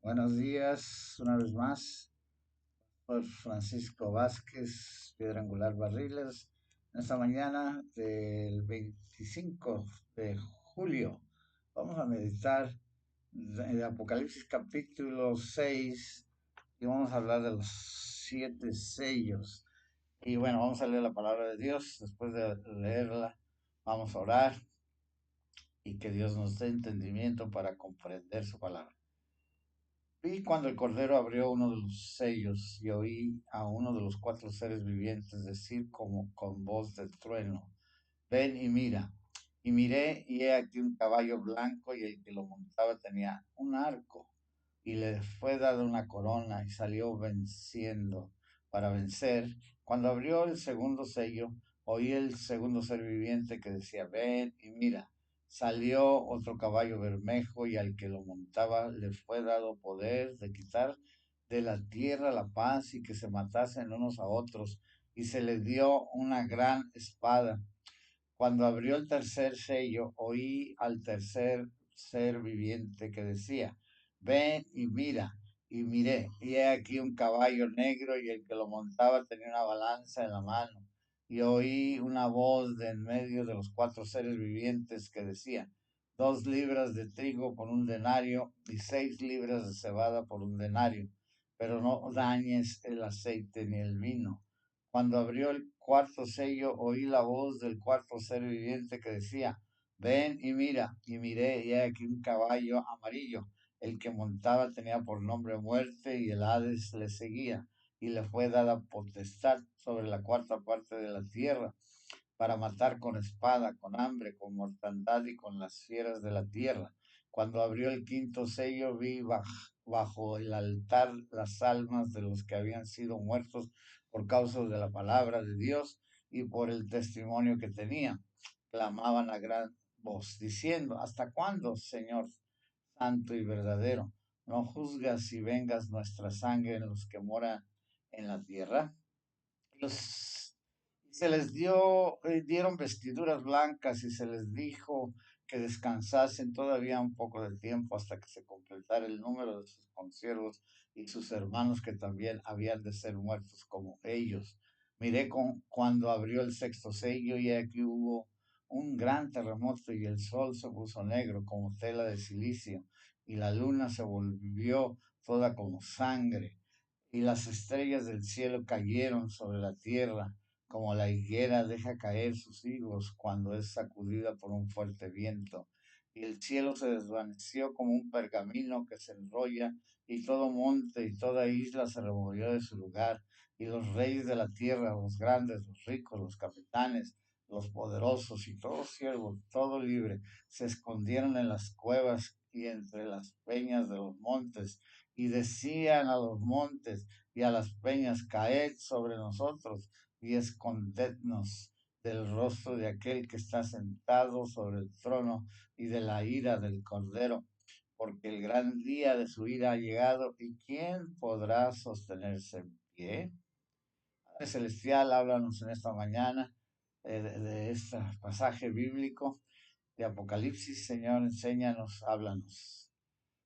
Buenos días, una vez más, por Francisco Vázquez, Piedra Angular Barriles, en esta mañana del 25 de julio. Vamos a meditar de Apocalipsis capítulo 6 y vamos a hablar de los 7 sellos. Y bueno, vamos a leer la palabra de Dios. Después de leerla, vamos a orar y que Dios nos dé entendimiento para comprender su palabra. Vi cuando el Cordero abrió uno de los sellos y oí a uno de los cuatro seres vivientes decir como con voz de trueno, ven y mira. Y miré y he aquí un caballo blanco y el que lo montaba tenía un arco y le fue dada una corona y salió venciendo para vencer. Cuando abrió el segundo sello, oí el segundo ser viviente que decía, ven y mira. Salió otro caballo bermejo y al que lo montaba le fue dado poder de quitar de la tierra la paz y que se matasen unos a otros y se les dio una gran espada. Cuando abrió el tercer sello, oí al tercer ser viviente que decía, ven y mira. Y miré, y he aquí un caballo negro y el que lo montaba tenía una balanza en la mano. Y oí una voz de en medio de los cuatro seres vivientes que decía, 2 libras de trigo por un denario y 6 libras de cebada por un denario, pero no dañes el aceite ni el vino. Cuando abrió el cuarto sello, oí la voz del cuarto ser viviente que decía, ven y mira, y miré, y he aquí un caballo amarillo. El que montaba tenía por nombre muerte, y el Hades le seguía, y le fue dada potestad sobre la cuarta parte de la tierra, para matar con espada, con hambre, con mortandad y con las fieras de la tierra. Cuando abrió el quinto sello, vi bajo el altar las almas de los que habían sido muertos por causa de la palabra de Dios y por el testimonio que tenían. Clamaban a gran voz, diciendo, ¿hasta cuándo, Señor santo y verdadero, no juzgas y vengas nuestra sangre en los que moran en la tierra? Los, se les dieron vestiduras blancas y se les dijo que descansasen todavía un poco de tiempo hasta que se completara el número de sus consiervos y sus hermanos que también habían de ser muertos como ellos. Miré cuando abrió el sexto sello y aquí hubo un gran terremoto y el sol se puso negro como tela de silicio y la luna se volvió toda como sangre y las estrellas del cielo cayeron sobre la tierra, como la higuera deja caer sus higos cuando es sacudida por un fuerte viento. Y el cielo se desvaneció como un pergamino que se enrolla, y todo monte y toda isla se removió de su lugar, y los reyes de la tierra, los grandes, los ricos, los capitanes, los poderosos y todo siervo, todo libre, se escondieron en las cuevas y entre las peñas de los montes y decían a los montes y a las peñas, caed sobre nosotros y escondednos del rostro de aquel que está sentado sobre el trono y de la ira del Cordero, porque el gran día de su ira ha llegado y ¿quién podrá sostenerse en pie? Padre Celestial, háblanos en esta mañana de este pasaje bíblico de Apocalipsis, Señor, enséñanos, háblanos.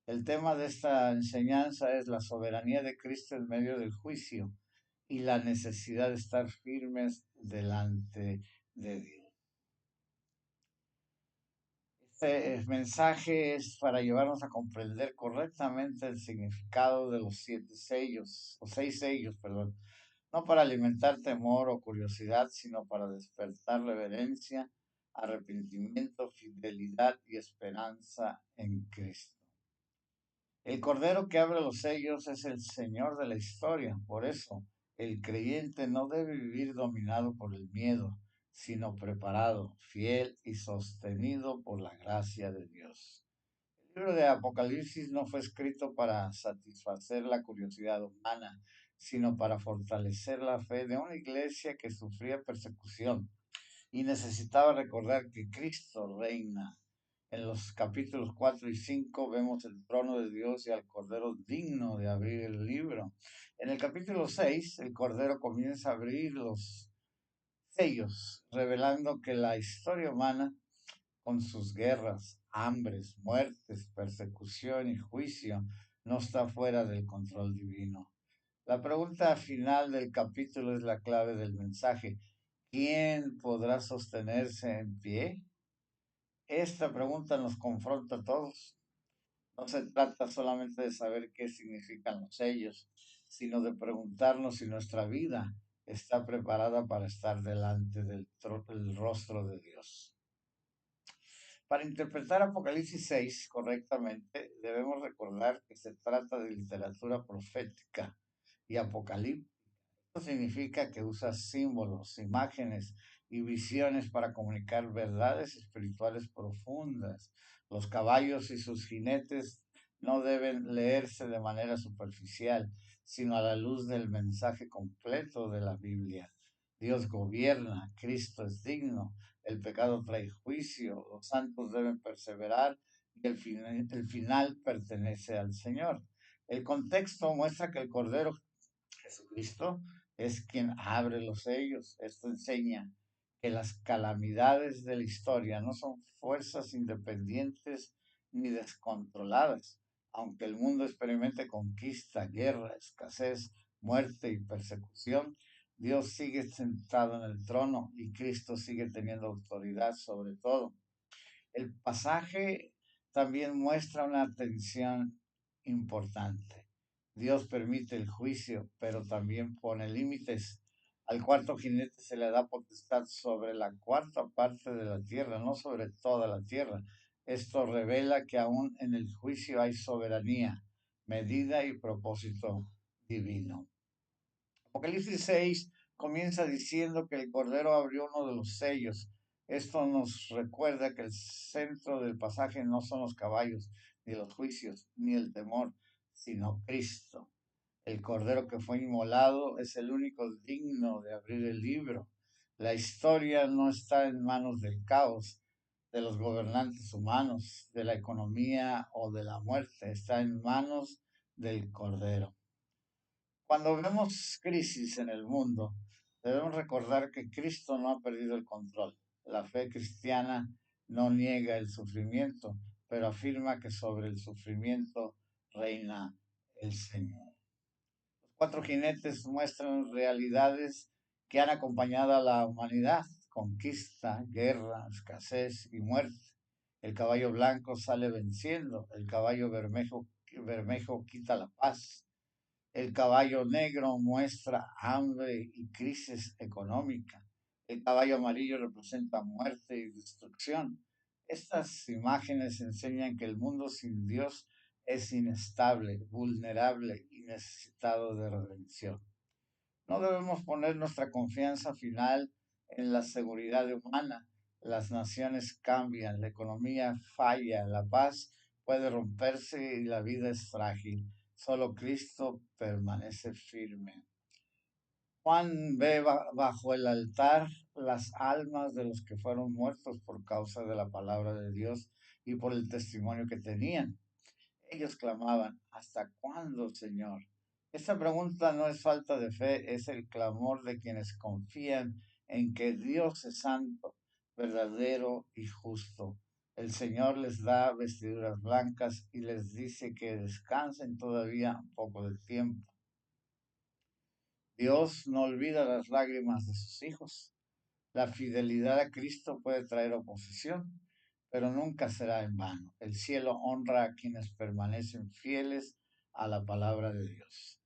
El tema de esta enseñanza es la soberanía de Cristo en medio del juicio y la necesidad de estar firmes delante de Dios. Este mensaje es para llevarnos a comprender correctamente el significado de los 7 sellos, o 6 sellos, perdón, no para alimentar temor o curiosidad, sino para despertar reverencia, arrepentimiento, fidelidad y esperanza en Cristo. El Cordero que abre los sellos es el Señor de la historia. Por eso, el creyente no debe vivir dominado por el miedo, sino preparado, fiel y sostenido por la gracia de Dios. El libro de Apocalipsis no fue escrito para satisfacer la curiosidad humana, sino para fortalecer la fe de una iglesia que sufría persecución y necesitaba recordar que Cristo reina. En los capítulos 4 y 5 vemos el trono de Dios y al Cordero digno de abrir el libro. En el capítulo 6, el Cordero comienza a abrir los sellos, revelando que la historia humana, con sus guerras, hambres, muertes, persecución y juicio, no está fuera del control divino. La pregunta final del capítulo es la clave del mensaje. ¿Quién podrá sostenerse en pie? Esta pregunta nos confronta a todos. No se trata solamente de saber qué significan los sellos, sino de preguntarnos si nuestra vida está preparada para estar delante del rostro de Dios. Para interpretar Apocalipsis 6 correctamente, debemos recordar que se trata de literatura profética y apocalíptica. Esto significa que usa símbolos, imágenes y visiones para comunicar verdades espirituales profundas. Los caballos y sus jinetes no deben leerse de manera superficial, sino a la luz del mensaje completo de la Biblia. Dios gobierna, Cristo es digno, el pecado trae juicio, los santos deben perseverar y el final pertenece al Señor. El contexto muestra que el Cordero Jesucristo es quien abre los sellos. Esto enseña que las calamidades de la historia no son fuerzas independientes ni descontroladas. Aunque el mundo experimente conquista, guerra, escasez, muerte y persecución, Dios sigue sentado en el trono y Cristo sigue teniendo autoridad sobre todo. El pasaje también muestra una tensión importante. Dios permite el juicio, pero también pone límites. Al cuarto jinete se le da potestad sobre la cuarta parte de la tierra, no sobre toda la tierra. Esto revela que aún en el juicio hay soberanía, medida y propósito divino. Apocalipsis 6 comienza diciendo que el Cordero abrió uno de los sellos. Esto nos recuerda que el centro del pasaje no son los caballos, ni los juicios, ni el temor, sino Cristo. El Cordero que fue inmolado es el único digno de abrir el libro. La historia no está en manos del caos, de los gobernantes humanos, de la economía o de la muerte. Está en manos del Cordero. Cuando vemos crisis en el mundo, debemos recordar que Cristo no ha perdido el control. La fe cristiana no niega el sufrimiento, pero afirma que sobre el sufrimiento reina el Señor. Los cuatro jinetes muestran realidades que han acompañado a la humanidad: conquista, guerra, escasez y muerte. El caballo blanco sale venciendo, el caballo bermejo quita la paz. El caballo negro muestra hambre y crisis económica. El caballo amarillo representa muerte y destrucción. Estas imágenes enseñan que el mundo sin Dios es inestable, vulnerable y necesitado de redención. No debemos poner nuestra confianza final en la seguridad humana. Las naciones cambian, la economía falla, la paz puede romperse y la vida es frágil. Solo Cristo permanece firme. Juan ve bajo el altar las almas de los que fueron muertos por causa de la palabra de Dios y por el testimonio que tenían. Ellos clamaban: ¿hasta cuándo, Señor? Esta pregunta no es falta de fe, es el clamor de quienes confían en que Dios es santo, verdadero y justo. El Señor les da vestiduras blancas y les dice que descansen todavía un poco de tiempo. Dios no olvida las lágrimas de sus hijos. La fidelidad a Cristo puede traer oposición, pero nunca será en vano. El cielo honra a quienes permanecen fieles a la palabra de Dios.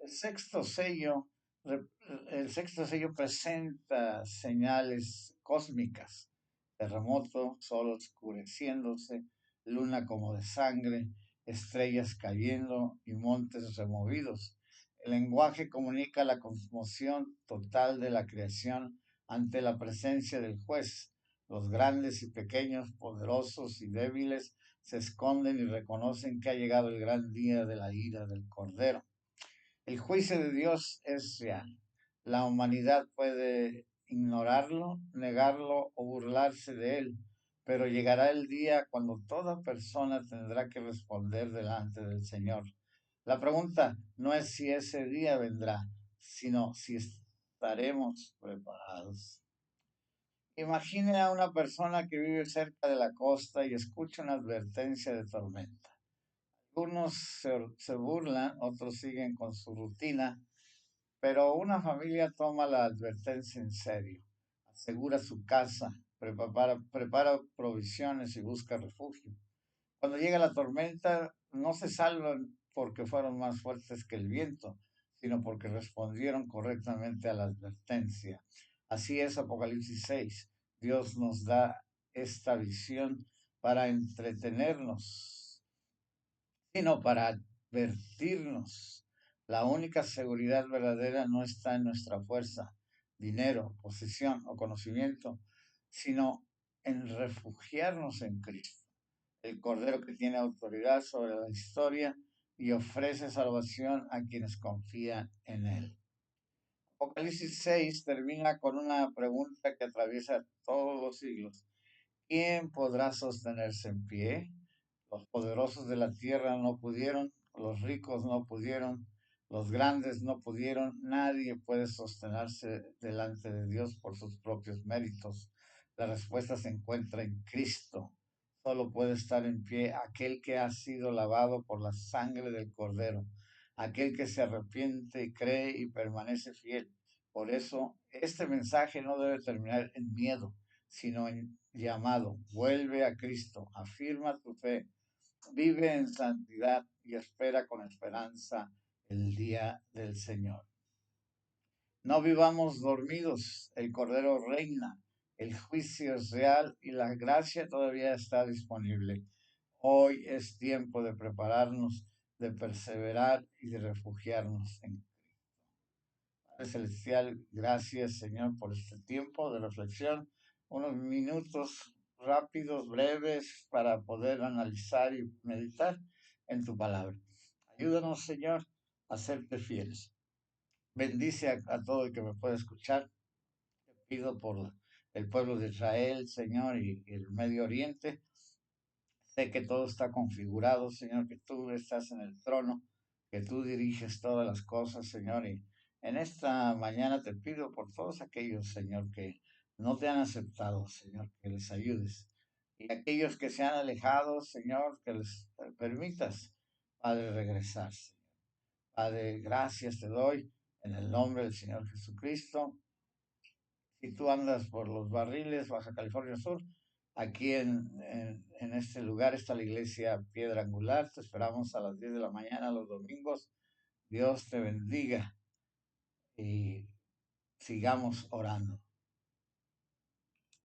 El sexto sello, el sexto sello presenta señales cósmicas: terremoto, sol oscureciéndose, luna como de sangre, estrellas cayendo y montes removidos. El lenguaje comunica la conmoción total de la creación ante la presencia del juez. Los grandes y pequeños, poderosos y débiles se esconden y reconocen que ha llegado el gran día de la ira del Cordero. El juicio de Dios es real. La humanidad puede ignorarlo, negarlo o burlarse de él, pero llegará el día cuando toda persona tendrá que responder delante del Señor. La pregunta no es si ese día vendrá, sino si estaremos preparados. Imagine a una persona que vive cerca de la costa y escucha una advertencia de tormenta. Unos se burlan, otros siguen con su rutina, pero una familia toma la advertencia en serio, asegura su casa, prepara provisiones y busca refugio. Cuando llega la tormenta, no se salvan porque fueron más fuertes que el viento, sino porque respondieron correctamente a la advertencia. Así es Apocalipsis 6. Dios nos da esta visión para entretenernos, sino para advertirnos. La única seguridad verdadera no está en nuestra fuerza, dinero, posesión o conocimiento, sino en refugiarnos en Cristo, el Cordero que tiene autoridad sobre la historia y ofrece salvación a quienes confían en Él. Apocalipsis 6 termina con una pregunta que atraviesa todos los siglos. ¿Quién podrá sostenerse en pie? Los poderosos de la tierra no pudieron, los ricos no pudieron, los grandes no pudieron, nadie puede sostenerse delante de Dios por sus propios méritos. La respuesta se encuentra en Cristo. Solo puede estar en pie aquel que ha sido lavado por la sangre del Cordero, aquel que se arrepiente y cree y permanece fiel. Por eso, este mensaje no debe terminar en miedo, sino en llamado. Vuelve a Cristo, afirma tu fe, vive en santidad y espera con esperanza el día del Señor. No vivamos dormidos, el Cordero reina, el juicio es real y la gracia todavía está disponible. Hoy es tiempo de prepararnos, de perseverar y de refugiarnos en Padre Celestial. Gracias, Señor, por este tiempo de reflexión, unos minutos rápidos, breves, para poder analizar y meditar en tu palabra. Ayúdanos, Señor, a serte fieles. Bendice a todo el que me pueda escuchar. Te pido por el pueblo de Israel, Señor, y el Medio Oriente. Sé que todo está configurado, Señor, que tú estás en el trono, que tú diriges todas las cosas, Señor. Y en esta mañana te pido por todos aquellos, Señor, que no te han aceptado, Señor, que les ayudes. Y aquellos que se han alejado, Señor, que les permitas, Padre, regresar, Señor. Padre, gracias te doy en el nombre del Señor Jesucristo. Si tú andas por los barriles, Baja California Sur, aquí en este lugar está la iglesia Piedra Angular. Te esperamos a las 10 de la mañana los domingos. Dios te bendiga y sigamos orando.